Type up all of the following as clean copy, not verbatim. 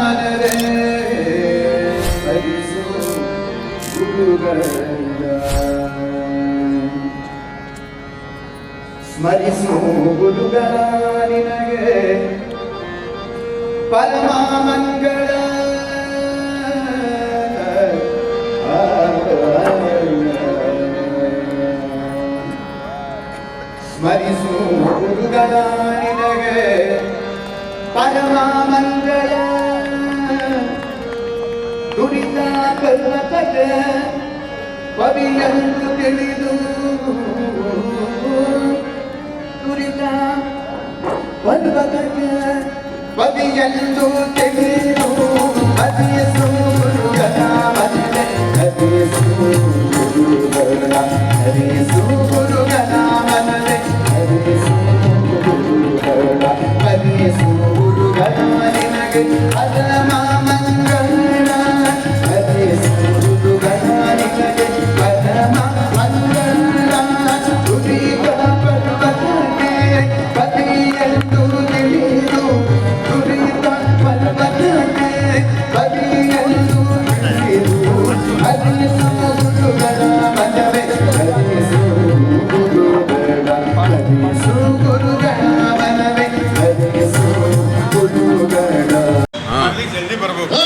ಮನರೇ ಸ್ಮರಿಸು ಗುರುಗಳನ್ನ ಸ್ಮರಿಸು ಗುರುಗಳ ನಿನಗೆ ಪರಮ ಮಂಗಳ ಸ್ಮರಿಸು ಗುರುಗಳ ನಿನಗೆ ಪರಮ ಮಂಗಳ ದುರಿತ ಪರ್ವತಕ್ಕೆ ಕವಿಯಂದು ತಿಳಿದು ದುರಿತ ಪರ್ವತಕ್ಕೆ ಕವಿಯಂದು ತಿಳಿದು ಹರಿಸು ಗುರುಗಳ ಮನವೇ ಹರಿಸು ಗುರುಗಳ ಹರಿಸು ಗುರುಗಳ ಮನವೇ ಹರಿಸು ಗುರುಗಳ ಹರಿಸು ಗುರುಗಳ ನಿನಗೆ ಪರಮ ಮಂಗಳ ಹರಿಸು ಗುರುಗಳ ನಿನಗೆ ಪರಮ ಮಂಗಳ ದುರಿತ ಪರ್ವತಕ್ಕೆ ಕವಿಯಂದು ತಿಳಿದು ದುರಿತ ಪರ್ವತಕ್ಕೆ ಕವಿಯಂದು ತಿಳಿದು ಹರಿಸು ಗುರುಗಳ ಮನವೇ ಹರಿಸು ಗುರುಗಳ ಹರಿಸು ಗುರುಗಳ ಮನವೇ ಹರಿಸು ಗುರುಗಳ ಜಲ್ದಿ ಬರ್ಬೇಕು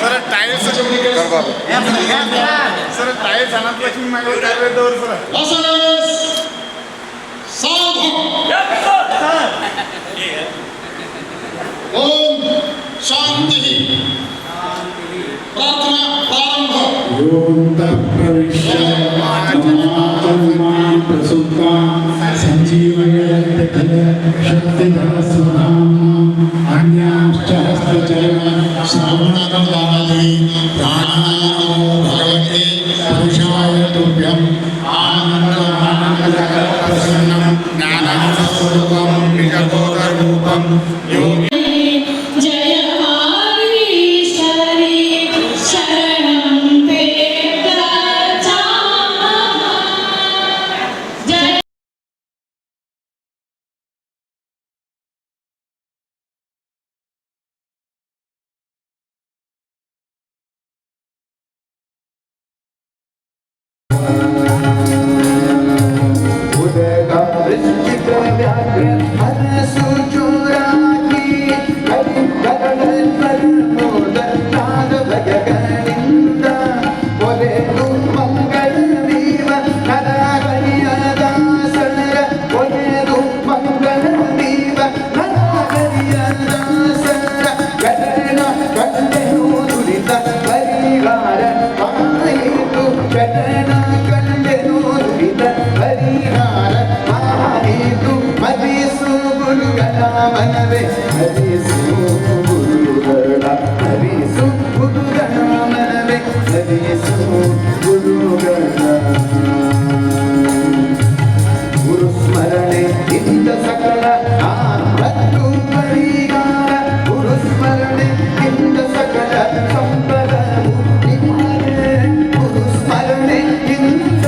ಸರ್ ಟೈಲ್ಸ್ ಸರ್ ಟೈಲ್ಸ್ ಅನಂತ ಲಕ್ಷ್ಮಿ ಮಾಡಿದವರು ಓಂ ಶಾಂತಿ ಪ್ರಾರ್ಥನಾ ಪ್ರಾರಂಭ अन्यांश्च हस्तचरण श्रवणकमलानि प्राणायामो भगवते पुरुषाय तुभ्यं आनन्दमानन्दप्रसन्नं ज्ञानानन्दस्वरूपं निजबोधरूपं योगी ಮನವೇ ಹರಿಸು ಗುರುಗಳ ಹರಿಸು ಗುರುಗಳ ಮನವೇ ಹರಿಸು ಗುರುಗಳ ಗುರು ಸ್ಮರಣೆ ಇಂದ ಸಕಲ ಆಪತ್ತು ಪರಿಹಾರ ಗುರು ಸ್ಮರಣೆ ಇಂದ ಸಕಲ ಸಂಪದ ಗುರು ಸ್ಮರಣೆ ಇಂದ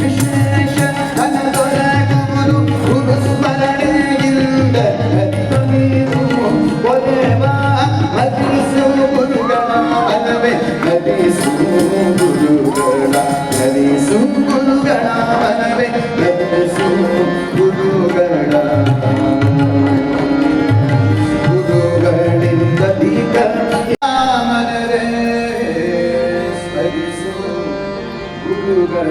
ವಿಶೇಷ ಧನ ದೊರಕುವುದು ಗುರು ಸ್ಮರಣೆಯಿಂದ ಹರಿಸು ಗುರುಗಳ ಮನವೇ ಹರಿಸು ಗುರುಗಳ ಹರಿಸು ಗುರುಗಳ ಮನವೇ ಹರಿಸು ಗುರುಗಳ ಗುರುಗಳಿಂದ ದೀಪ ಮನರೇ ಸ್ಮರಿಸು ಗುರುಗಳ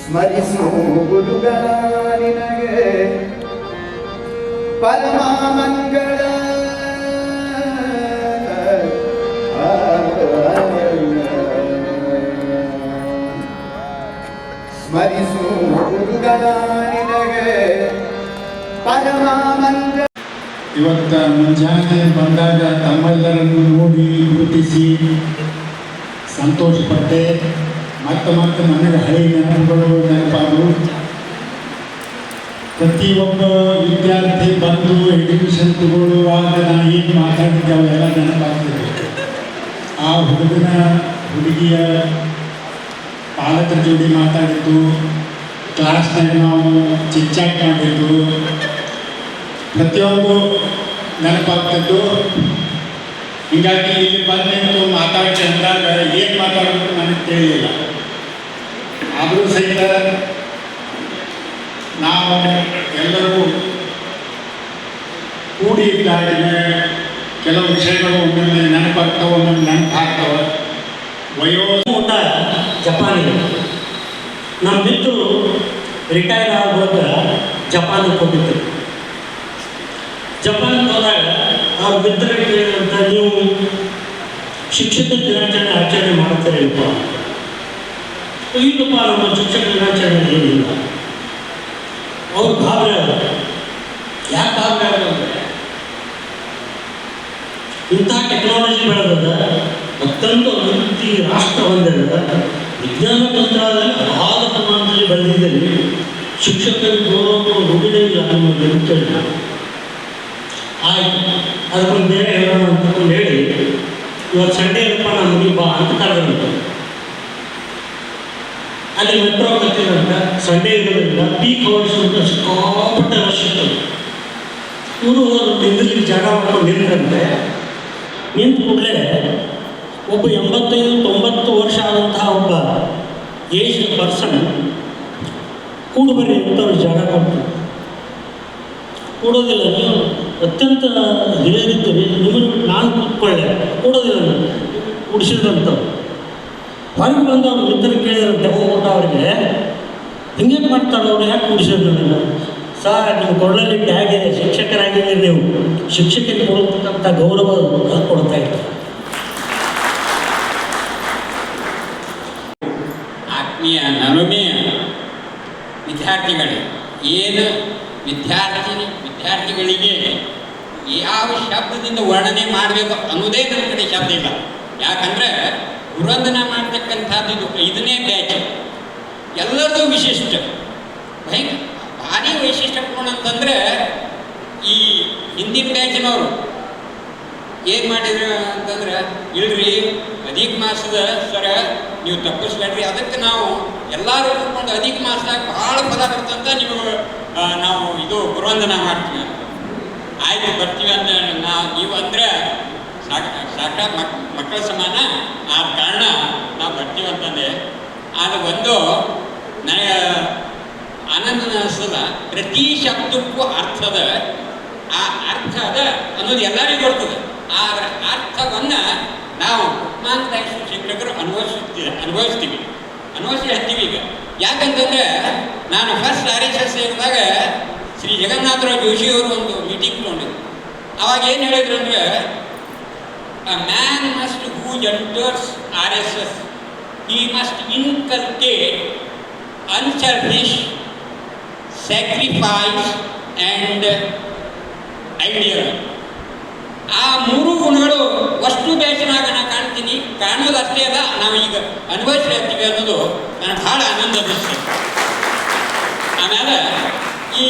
ಸ್ಮರಿಸು ಗುರುಗಳ ನಿನಗೆ ಪರಮ ಮಂಗಳ ಸ್ಮರಿಸು ಗುರುಗಳ ನಿನಗೆ ಪರಮ ಮಂಗಳ. ಇವತ್ತ ಮುಂಜಾನೆ ಬಂದಾಗ ತಮ್ಮೆಲ್ಲರನ್ನು ನೋಡಿ ಗುರುತಿಸಿ ಸಂತೋಷಪಟ್ಟೆ. ಮತ್ತೆ ನನಗೆ ಹಳೆ ನೆನಪುಗಳು ನೆನಪಾದವು. ಪ್ರತಿಯೊಬ್ಬ ವಿದ್ಯಾರ್ಥಿ ಬಂದು ಎಡ್ಮಿಷನ್ ತಗೊಳ್ಳುವಾಗ ನಾನು ಏನು ಮಾತಾಡಿದ್ದೆ ಅವೆಲ್ಲ ನೆನಪಾಗ್ತಿದೆ. ಆ ಹುಡುಗನ ಹುಡುಗಿಯ ಪಾಲಕರ ಜೋಡಿ ಮಾತಾಡಿದ್ದು, ಕ್ಲಾಸ್ನಾಗ ನಾವು ಚಿಟ್ಚಾಟ್ ಮಾಡಿದ್ದು ಪ್ರತಿಯೊಂದು ನೆನಪಾಗ್ತಿದ್ದು. ಹೀಗಾಗಿ ಇಲ್ಲಿ ಬಂದು ನಿಂತು ಮಾತಾಡಿ ಅಂದಾಗ ಏನು ಮಾತಾಡಬೇಕು ನನಗೆ ತಿಳಿಲಿಲ್ಲ. ಆದರೂ ಸಹಿತ ನಾವು ಎಲ್ಲರೂ ಕೂಡಿ ಇದ್ದಾಗ ಕೆಲವು ವಿಷಯಗಳು ಒಮ್ಮೊಮ್ಮೆ ನೆನಪಾಗ್ತವೆ, ಒಮ್ಮೊಮ್ಮೆ ನೆನಪಾಗ್ತವೆ. ಊಟ ಜಪಾನಿಗೆ ನಮ್ಮ ಮಿತ್ರರು ರಿಟೈರ್ ಆಗುವಾಗ ಜಪಾನಿಗೆ ಹೋಗಿದ್ದರು. ಜಪಾನ್ಗೆ ಹೋದಾಗ ಅವ್ರ ಮಿತ್ರರಿಗೆ ಹೇಳಿದಂಥ, ನೀವು ಶಿಕ್ಷಕ ದಿನಾಚರಣೆ ಆಚರಣೆ ಮಾಡ್ತೀರೇನಪ್ಪ? ಇಲ್ಲಪ್ಪ, ನಮ್ಮ ಶಿಕ್ಷಕ ದಿನಾಚರಣೆ ಏನಿಲ್ಲ. ಅವ್ರು ಗಾಬರಿ ಆಗೋದು. ಯಾಕೆ ಗಾಬರಿ ಆಗೋದಂದರೆ, ಇಂಥ ಟೆಕ್ನಾಲಜಿ ಬೆಳೆದ ಅತ್ಯಂತ ಅಭಿವೃದ್ಧಿ ರಾಷ್ಟ್ರ ಹೊಂದಿದ ವಿಜ್ಞಾನ ತಂತ್ರದಲ್ಲಿ ಅಗಾಧ ಪ್ರಮಾಣದಲ್ಲಿ ಬೆಳೆದಿದ್ದಲ್ಲಿ ಶಿಕ್ಷಕರಿಗೆ ಗೌರವ ರೂಢಿನೇ ಇಲ್ಲ ಅನ್ನೋದು ಹೇಳ್ತೇನೆ. ಆಯ್ತು, ಅದಕ್ಕೊಂದು ಬೇರೆ ಹೇಳೋಣ ಅಂತಕೊಂಡು ಹೇಳಿ, ಇವತ್ತು ಸಂಡೇ ಇರಪ್ಪ ನಮ್ಮ ಮನೆಗೆ ಬಾ ಅಂತ ಕರೆದಂತ. ಅಲ್ಲಿ ಮೆಟ್ರೋ ಕತ್ತಿದಂತ ಸಂಡೇ ಇರೋದ್ರಿಂದ ಪೀಕ್ ಅವರ್ಸ್ ಅಂತ ಸಿಕ್ಕಾಪಟ್ಟೆ ರಶ್ ಇರ್ತದೆ. ಇವರು ನಿಂದಲಿಕ್ಕೆ ಜಾಗ ಮಾಡ್ಕೊಂಡು ನಿಂತಂತೆ. ನಿಂತ ಕೂಡಲೇ ಒಬ್ಬ 85-90 ವರ್ಷ ಆದಂತಹ ಒಬ್ಬ ಏಜ್ ಪರ್ಸನ್ ಕೂಡು ಬರ್ರಿ ಅಂತ ಅವ್ರು ಜಾಗ ಕೊಡ್ತಾರೆ. ಕೂಡೋದಿಲ್ಲ, ನೀವು ಅತ್ಯಂತ ಹಿರಿಯರಿದ್ದೀರಿ, ನಿಮ್ಮನ್ನು ನಾನು ಕೂತ್ಕೊಳ್ಳೆ, ಕೂಡೋದಿಲ್ಲ, ಕುಡಿಸಿದ್ರಂತ. ಹೊರಗೆ ಬಂದು ಅವ್ರು ಮಿತ್ರರು ಕೇಳಿದ್ರಂತೆ, ಹೋಗ್ಬಿಟ್ಟು ಅವ್ರಿಗೆ ಹಿಂಗೆ ಮಾಡ್ತಾರೆ ಅವ್ರು, ಯಾಕೆ ಕುಡಿಸಿದ್ರು ನನಗೆ? ಸರ್, ನಿಮ್ಮ ಕೊಳ್ಳಲ್ಲಿ ಟ್ಯಾಗ್ ಇದೆ, ಶಿಕ್ಷಕರಾಗಿದ್ದೀರಿ, ನೀವು ಶಿಕ್ಷಕರಿಗೆ ಕೊಡ್ತಕ್ಕಂಥ ಗೌರವ ಕೊಡ್ತಾ ಇದ್ದಾರೆ. ಆತ್ಮೀಯ ನವಮೀಯ ವಿದ್ಯಾರ್ಥಿಗಳೇ, ಏನು ವಿದ್ಯಾರ್ಥಿಗಳಿಗೆ ಯಾವ ಶಬ್ದದಿಂದ ವರ್ಣನೆ ಮಾಡಬೇಕು ಅನ್ನೋದೇ ನನ್ನ ಕಡೆ ಶಬ್ದ ಇಲ್ಲ. ಯಾಕಂದರೆ ಗುರುವಂದನ ಮಾಡ್ತಕ್ಕಂಥದ್ದು ಇದು 5ನೇ ಬ್ಯಾಚ್. ಎಲ್ಲರದು ವಿಶಿಷ್ಟ, ಭಾರಿ ವೈಶಿಷ್ಟ್ಯಪೂರ್ಣ ಅಂತಂದರೆ, ಈ ಹಿಂದಿನ ಬ್ಯಾಚಿನವರು ಏನು ಮಾಡಿದ್ರು ಅಂತಂದ್ರೆ, ಇಲ್ರಿ ಅಧಿಕ ಮಾಸದ ಸರ ನೀವು ತಪ್ಪಿಸ್ಬೇಡ್ರಿ, ಅದಕ್ಕೆ ನಾವು ಎಲ್ಲರೂ ಕೂತ್ಕೊಂಡು ಅಧಿಕ ಮಾಸದಾಗ ಭಾಳ ಪದ ಬರ್ತಂತ ನಾವು ಇದು ಗುರುವಂದನ ಮಾಡ್ತೀವಿ. ಆಯ್ತು, ಬರ್ತೀವಿ ಅಂತ ನೀವು ಅಂದರೆ ಸಾಕ್ಷಾತ್ ಮಕ್ಕಳ ಸಮಾನ, ಆ ಕಾರಣ ನಾವು ಬರ್ತೀವಿ ಅಂತಂದೆ. ಅದು ಒಂದು ನನಗೆ ಆನಂದ ಅನಿಸ್ತದ. ಪ್ರತಿ ಶಬ್ದಕ್ಕೂ ಅರ್ಥದ, ಆ ಅರ್ಥ ಅದ ಅನ್ನೋದು ಎಲ್ಲರಿಗೂ ಬರ್ತದೆ. ಆದರೆ ಅರ್ಥವನ್ನು ನಾವು ಶಿಕ್ಷಕರು ಅನುಭವಿಸ್ತೀವಿ ಹತ್ತೀವಿ ಈಗ. ಯಾಕಂತಂದರೆ, ನಾನು ಫಸ್ಟ್ RSS ಸೇರಿದಾಗ ಶ್ರೀ ಜಗನ್ನಾಥರಾವ್ ಜೋಶಿಯವರು ಒಂದು ಮೀಟಿಂಗ್ ತೊಗೊಂಡಿದ್ರು. ಅವಾಗ ಏನು ಹೇಳಿದ್ರು ಅಂದರೆ, a man must who enters RSS, he must inculcate unselfish, sacrifice and ideal. ಆ 3 ಗುಣಗಳು ಅಷ್ಟು ಬೇಸನಾಗ ನಾನು ಕಾಣ್ತೀನಿ. ಕಾಣೋದು ಅಷ್ಟೇ ಅಲ್ಲ, ನಾವು ಈಗ ಅನುಭವಿಸ್ತೀವಿ ಅನ್ನೋದು ನನಗೆ ಭಾಳ ಆನಂದ ಅನಿಸ್ತದೆ. ಆಮೇಲೆ ಈ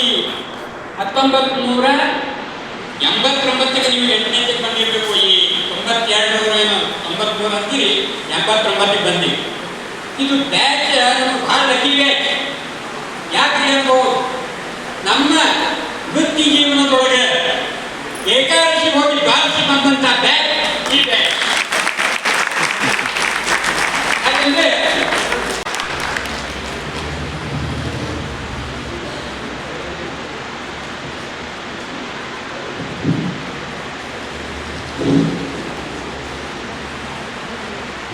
1989ಗೆ ನೀವು 8ನೇದಕ್ಕೆ ಬಂದಿರಬೇಕು. ಈ 92 ಅಂತೀರಿ, 89ಕ್ಕೆ ಬಂದಿ. ಇದು ಬ್ಯಾಚ್ ನಮಗೆ ಭಾಳ ಲಕ್ಕಿ ಬ್ಯಾಚ್. ಯಾಕೆ ಹೇಳ್ಬೋದು, ನಮ್ಮ ವೃತ್ತಿ ಜೀವನದೊಳಗೆ ಏಕಾದಶಿ ಹೋಗಿ ದ್ವಾದಶಿ ಬಂದಂಥ ಬ್ಯಾಚ್ ಈ ಬ್ಯಾಚ್. ಯಾಕಂದರೆ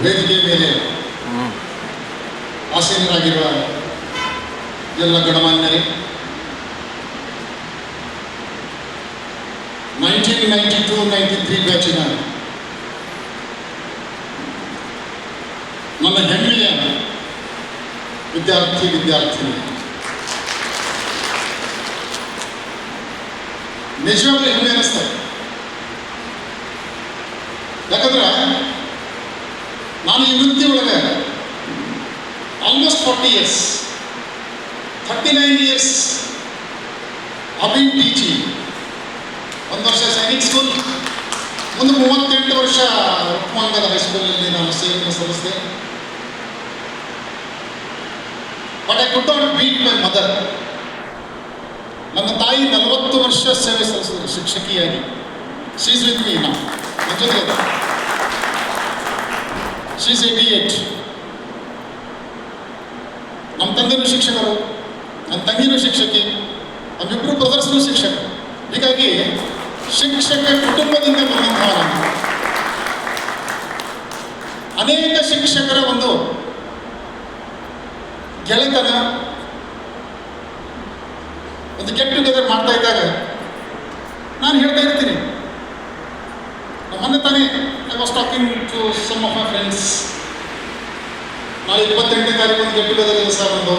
ವೇದಿಕೆ ಮೇಲೆ ಆಸೀನರಾಗಿರುವ ಎಲ್ಲ ಗಣಮಾನ್ಯರೇ, 1992-93 ಬ್ಯಾಚಿನ ನಮ್ಮ ಹೆಮ್ಮೆಯ ವಿದ್ಯಾರ್ಥಿನಿ ನಿಜವಾಗ್ಲೂ ಹೆಮ್ಮೆ ಅನ್ನಿಸ್ತಾರೆ. ಯಾಕಂದ್ರೆ ನಾನು ಈ ವೃತ್ತಿ ಒಳಗೆ almost 40 years, 39 years I've been teaching. 1 ವರ್ಷ ಸೈನಿಕ್ ಸ್ಕೂಲ್, ಮುಂದೆ 38 ವರ್ಷ ಉಪಮಂಗದ ಹೈಸ್ಕೂಲಲ್ಲಿ but I could not beat my mother. ನನ್ನ ತಾಯಿ 40 ವರ್ಷ ಸೇವೆ ಸಲ್ಲಿಸಿದ್ರು ಶಿಕ್ಷಕಿಯಾಗಿ. She is with me now. ನನ್ನ ಜೊತೆ ಇದೆ. She is 88. ನಮ್ಮ ತಂದೆನೂ ಶಿಕ್ಷಕರು, ನನ್ನ ತಂಗಿನೂ ಶಿಕ್ಷಕಿ, ನಮ್ಮಿಬ್ಬರು ಬ್ರದರ್ಸ್ನೂ ಶಿಕ್ಷಕರು. ಹೀಗಾಗಿ ಶಿಕ್ಷಕ ಕುಟುಂಬದಿಂದ ಬಂದಂತಹ ನಾನು ಅನೇಕ ಶಿಕ್ಷಕರ ಒಂದು ಗೆಳೆತನ, ಒಂದು ಗೆಟ್ ಟುಗೆದರ್ ಮಾಡ್ತಾ ಇದ್ದಾಗ ನಾನು ಹೇಳ್ತಾ ಇರ್ತೀನಿ, ಮೊನ್ನೆ ತಾನೇ I was talking to some of my friends, ನಾಳೆ 28ನೇ ತಾರೀಕು ಒಂದು ಗೆಟ್ ಟುಗೆದರ್ ಇದೆ ಸರ್, ಒಂದು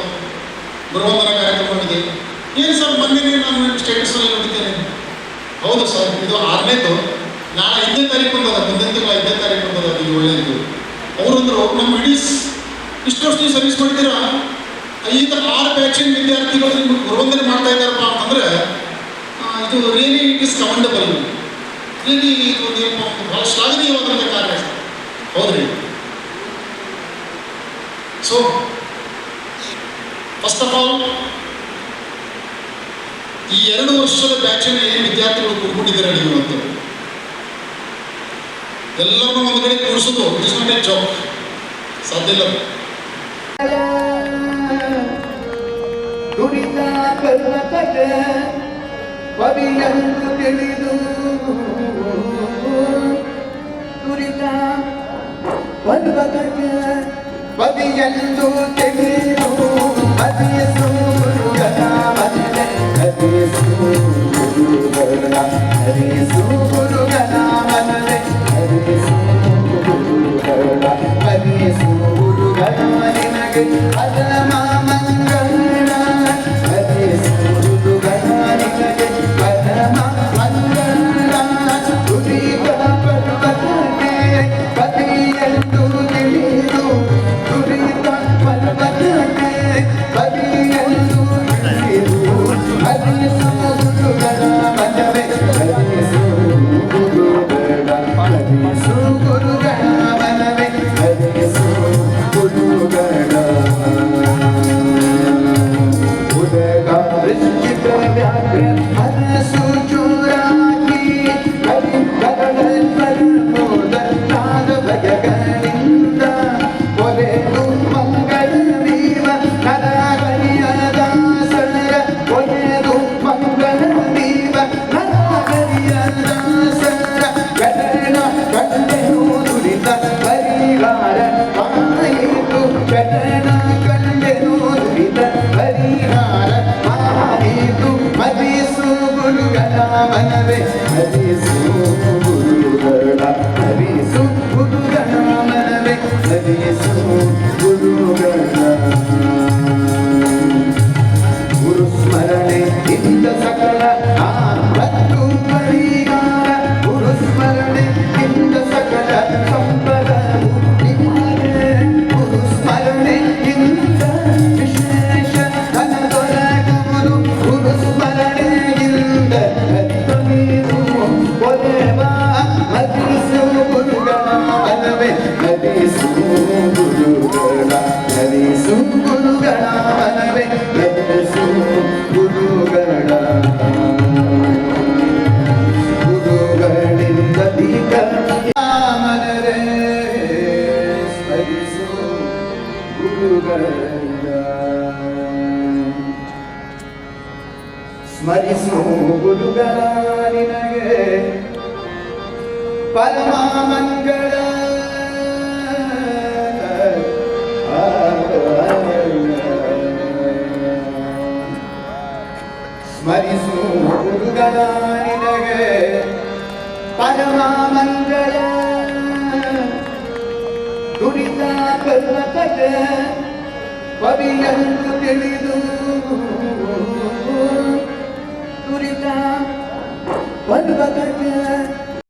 ಗುರುವಂದನ ಕಾರ್ಯಕ್ರಮವಿದೆ. ಏನು ಸರ್ ಮೊನ್ನೆ ನಾನು ಸ್ಟೇಟಸ್ನಲ್ಲಿ ನೋಡಿದ್ದೇನೆ. ಹೌದು ಸರ್, ಇದು 6ನೇದು, ನಾಳೆ 5ನೇ ತಾರೀಕು ಬಂದದ, ಮುಂದಿನ ತಿಂಗಳ 5ನೇ ತಾರೀಕು ಬಂದದ, ಅದು ಒಳ್ಳೆಯದು. ಅವರಂದರು ನಮ್ಮ ಇಡೀ ಇಷ್ಟೊಷ್ಟು ನೀವು ಸರ್ವಿಸ್ ಮಾಡಿದ್ದೀರಾ, ಈಗ 6 ಬ್ಯಾಚಿನ ವಿದ್ಯಾರ್ಥಿಗಳು ನಿಮ್ಗೆ ಗುರುವಂದನೆ ಮಾಡ್ತಾ ಇದ್ದಾರಪ್ಪ ಅಂತಂದರೆ ಇದು really it is commendable. Really ಇದು ಒಂದು ಬಹಳ ಶ್ಲಾಘನೀಯವಾದಂಥ ಕಾರ್ಯ. ಹೌದ್ರಿ. ಸೊ ಫಸ್ಟ್ ಆಫ್ ಆಲ್ ಈ 2 ವರ್ಷದ ಬ್ಯಾಚಿನ ಏನು ವಿದ್ಯಾರ್ಥಿಗಳು ಕೂತ್ಕೊಂಡಿದ್ದೀರ ನೀವು ಅಂತ ಎಲ್ಲರನ್ನೂ ಒಂದು ಕಡೆ ಕೂರಿಸೋದು it is not a job, ಸಾಧ್ಯ ಇಲ್ಲ. ದುರಿತ ಪರ್ವತಕ್ಕೆ ಕವಿಯಂದು ತಿಳಿದು, ದುರಿತ ಪರ್ವತಕ್ಕೆ ಕವಿಯಂದು ತಿಳಿದು, ಹರಿಸು ಗುರುಗಳ ಮನೆ, ಹರಿಸು ಗುರುಗಳ, ಹರಿಸು ಗುರುಗಳ ಮನೆ, ಹರಿಸು ಗುರುಗಳ, ಹರಿಸು ಗುರುಗಳ ನಿನಗೆ ಅಧಮ ಮಂಗಳ, ಹರಿಸು ಗುರುಗಳ ನಿನಗೆ ಅಧಮ ಮಂಗಳ. ದುರಿತ ಪರ್ವತಕ್ಕೆ ಕವಿಯಂದು ತಿಳಿದು, ದುರಿತ ಪರ್ವತಕ್ಕೆ ಕವಿಯಂದು ತಿಳಿದು, ಹರಿಸು ಗುರುಗಳ ಮನವೇ, ಹರಿಸು ಗುರುಗಳ, ಹರಿಸು ಗುರುಗಳ ಮನವೇ, ಹರಿಸು ಗುರುಗಳ. ಉದಗ ವೃಶ್ಚಿಕ ವ್ಯಾಘ್ರ ಹರಸು ಚೂರಾಗಿ, ಕರಳ ಪ್ರಮೋದ ನಾದ ಭಯಗಳಿಂದ ಕೊಲೆದು ಮಂಗಳ ವೀರ ನರಹರಿಯ ದಾಸರ, ಕೊಲೆದು ಮಂಗಳ ವೀರ ನರಹರಿಯ ದಾಸರ. ಕರಣ ಕಂಡೆನು ದುರಿತ ಪರಿಹಾರ ಆಯಿತು, ಕರಣ ಕಂಡೆನು ದುರಿತ ಪರಿಹಾರ ಆಯಿತು. ಹರಿಸು ಗುರುಗಳ ಮನವೇ, ಹರಿಸು ಗುರುಗಳ, ಹರಿಸು ಗುರುಗಳ ಮನವೇ, ಹರಿಸು ಗುರುಗಳ. ಗುರುಸ್ಮರಣೆ ಇಂದ ಸಕಲ ಆಪತ್ತು ಪರಿಹಾರ, ಗುರುಸ್ಮರಣೆ ಇಂದ ಸಕಲ ಸಂಪದ ನಿಮ್ಮನೆ, ಗುರುಸ್ಮರಣೆ ಇಂದ ವಿಶೇಷ ಧನ ದೊರಕುವುದು, ಗುರುಸ್ಮರಣೆಯಿಂದ ಹರಿದು ಕೊಲೆವ. ಹರಿಸು ಗುರುಗಳ ಮನವೇ, ಹರಿಸು ಗುರುಗಳ, ಹರಿಸು ಗುರುಗಳ ಮನವೇ, ಹರಿಸು ಗುರುಗಳ. ಗುರುಗಳಿಂದ ದೀಕ ಮನರೇ, ಸ್ಮರಿಸು ಗುರುಗಳ, ಸ್ಮರಿಸು ಗುರುಗಳ ನಿನಗೆ ಪರಮ ಮಂಗಳ. ಸ್ಮರಿಸು ಗುರುಗಳ ನಿನಗೆ ಪರಮ ಮಂಗಳ. ದುರಿತ ಪರ್ವತಕ್ಕೆ ಕವಿಯಂದು ತಿಳಿದು, ದುರಿತ ಪರ್ವತಕ್ಕೆ